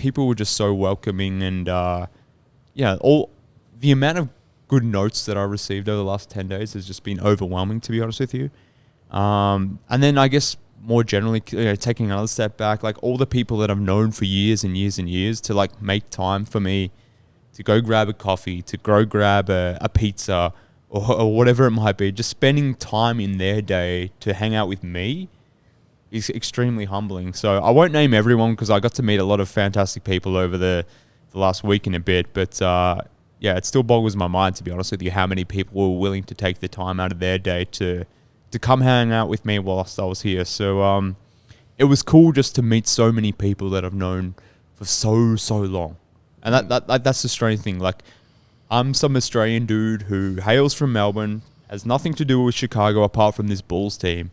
people were just so welcoming, and all the amount of good notes that I received over the last 10 days has just been overwhelming, to be honest with you. And then I guess more generally, taking another step back, like all the people that I've known for years and years and years to like make time for me to go grab a coffee, to go grab a pizza or whatever it might be, just spending time in their day to hang out with me is extremely humbling. So I won't name everyone because I got to meet a lot of fantastic people over the last week and a bit, but it still boggles my mind, to be honest with you, how many people were willing to take the time out of their day to come hang out with me whilst I was here. So it was cool just to meet so many people that I've known for so long. And that's the strange thing. Like, I'm some Australian dude who hails from Melbourne, has nothing to do with Chicago apart from this Bulls team,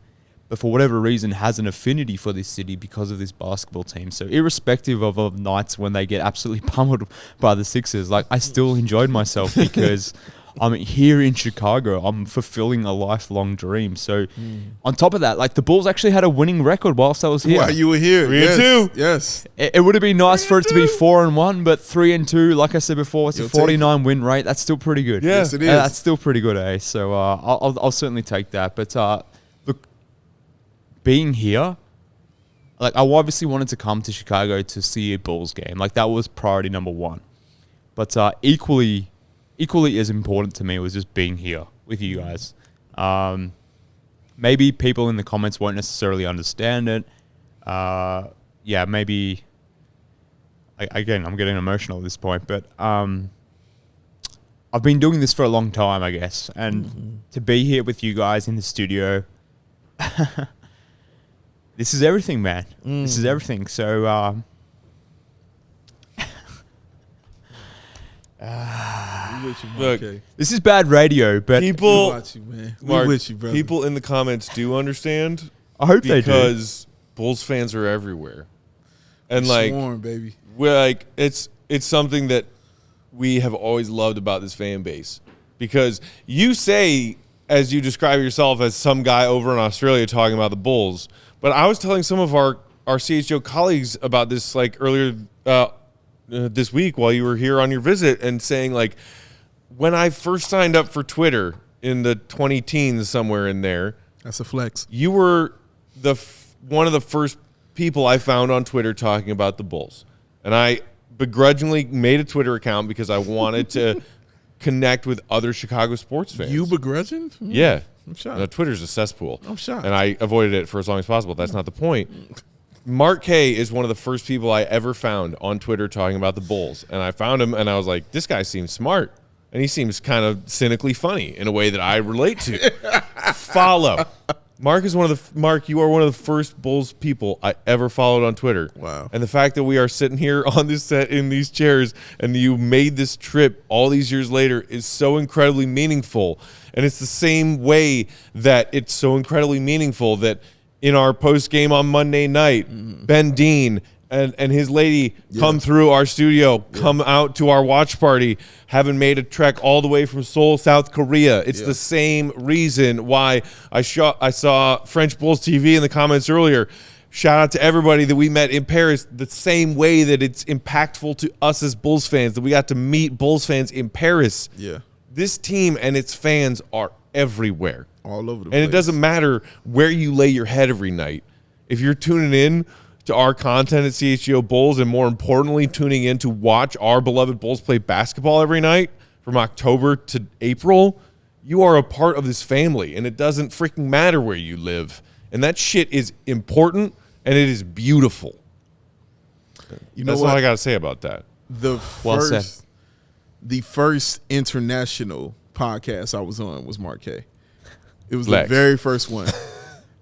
but for whatever reason has an affinity for this city because of this basketball team. So irrespective of nights when they get absolutely pummeled by the Sixers, like, I still enjoyed myself because I'm here in Chicago. I'm fulfilling a lifelong dream. So on top of that, like, the Bulls actually had a winning record whilst I was here. While you were here. 3-2. Yes. It would have been nice for it to be 4-1, but 3-2, like I said before, it's a 49 win rate. That's still pretty good. Yeah. Yes, it is. That's still pretty good, eh? So I'll certainly take that. But look, being here, like, I obviously wanted to come to Chicago to see a Bulls game. Like, that was priority number one. But equally as important to me was just being here with you guys. Maybe people in the comments won't necessarily understand it. Maybe... Again, I'm getting emotional at this point, but I've been doing this for a long time, I guess. And to be here with you guys in the studio... This is everything, man. This is everything. So, Look, this is bad radio, but people, Watch you, man. Mark, We with you, brother. people in the comments do understand. I hope they do. Because Bulls fans are everywhere, and like, Swarm, baby. we're like, it's something that we have always loved about this fan base. Because you say, as you describe yourself, as some guy over in Australia talking about the Bulls, but I was telling some of our CHGO colleagues about this like earlier this week while you were here on your visit, and saying, like, when I first signed up for Twitter in the 20-teens, somewhere in there, That's a flex. you were one of the first people I found on Twitter talking about the Bulls. And I begrudgingly made a Twitter account because I wanted to connect with other Chicago sports fans. You begrudging? Yeah. I'm shocked. Twitter's a cesspool. I'm shocked. And I avoided it for as long as possible. That's not the point. Mark K is one of the first people I ever found on Twitter talking about the Bulls. And I found him, and I was like, this guy seems smart. And he seems kind of cynically funny in a way that I relate to. Follow. Mark, you are one of the first Bulls people I ever followed on Twitter. Wow. And the fact that we are sitting here on this set in these chairs and you made this trip all these years later is so incredibly meaningful. And it's the same way that it's so incredibly meaningful that in our post game on Monday night, Ben Dean and his lady come through our studio, come out to our watch party, having made a trek all the way from Seoul, South Korea. It's the same reason why I saw French Bulls TV in the comments earlier. Shout out to everybody that we met in Paris, the same way that it's impactful to us as Bulls fans, that we got to meet Bulls fans in Paris. Yeah. This team and its fans are everywhere. All over the place. And it doesn't matter where you lay your head every night. If you're tuning in to our content at CHGO Bulls, and more importantly, tuning in to watch our beloved Bulls play basketball every night from October to April, you are a part of this family, and it doesn't freaking matter where you live. And that shit is important, and it is beautiful. You know That's what? all I got to say about that. The first international podcast I was on was Mark K. It was Lex. the very first one.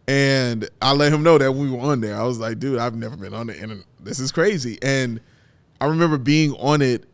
And I let him know that we were on there. I was like, dude, I've never been on it, and this is crazy. And I remember being on it,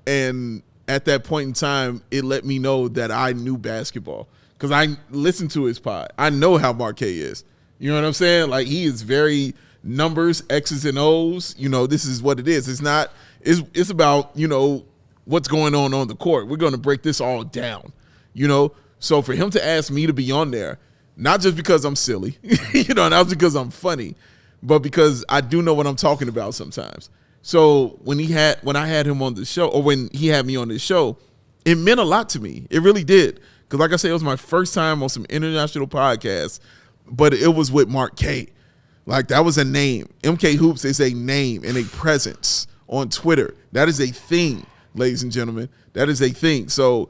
and at that point in time, it let me know that I knew basketball because I listened to his pod. I know how Mark K is. You know what I'm saying? Like, he is very numbers, X's and O's. You know, this is what it is. It's not. It's about, you know, what's going on the court. We're going to break this all down. You know, so for him to ask me to be on there, not just because I'm silly, you know, not because I'm funny, but because I do know what I'm talking about sometimes. So when I had him on the show, or when he had me on the show, it meant a lot to me. It really did. Because like I said, it was my first time on some international podcasts, but it was with Mark K. Like, that was a name. MK Hoops is a name and a presence on Twitter. That is a thing, ladies and gentlemen. That is a thing. So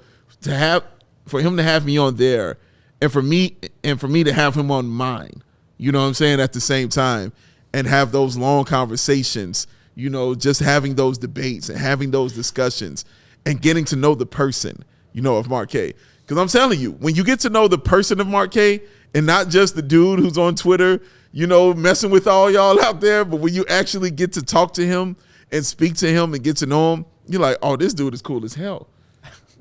for him to have me on there, and for me to have him on mine, you know what I'm saying, at the same time, and have those long conversations, you know, just having those debates and having those discussions and getting to know the person, you know, of Mark K. Because I'm telling you, when you get to know the person of Mark K and not just the dude who's on Twitter, you know, messing with all y'all out there, but when you actually get to talk to him and speak to him and get to know him, you're like, oh, this dude is cool as hell.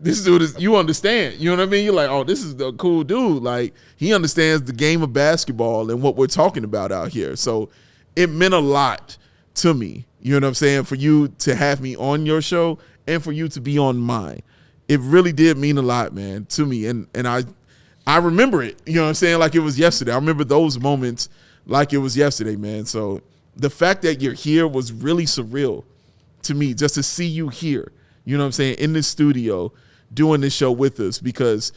This dude is, you understand, you know what I mean? You're like, oh, this is the cool dude. Like, he understands the game of basketball and what we're talking about out here. So it meant a lot to me, you know what I'm saying, for you to have me on your show and for you to be on mine. It really did mean a lot, man, to me. And I remember it, you know what I'm saying, like it was yesterday. I remember those moments like it was yesterday, man. So the fact that you're here was really surreal to me, just to see you here, you know what I'm saying, in this studio doing this show with us, because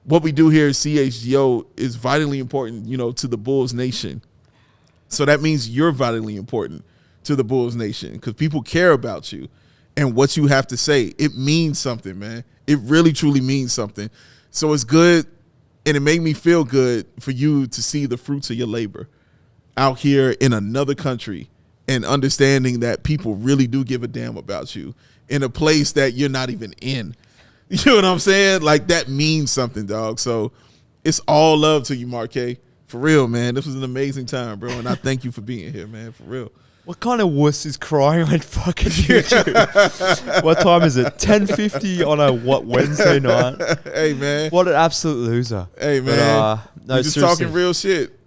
what we do here at CHGO is vitally important, you know, to the Bulls Nation. So that means you're vitally important to the Bulls Nation, because people care about you and what you have to say. It means something, man. It really, truly means something. So it's good, and it made me feel good for you to see the fruits of your labor out here in another country, and understanding that people really do give a damn about you in a place that you're not even in. You know what I'm saying? Like, that means something, dog. So it's all love to you, Mark K. For real, man. This was an amazing time, bro, and I thank you for being here, man, for real. What kind of wuss is crying on fucking YouTube? What time is it? 10:50 on a Wednesday night? Hey, man. What an absolute loser. Hey, man. But, no, you're just seriously. talking real shit.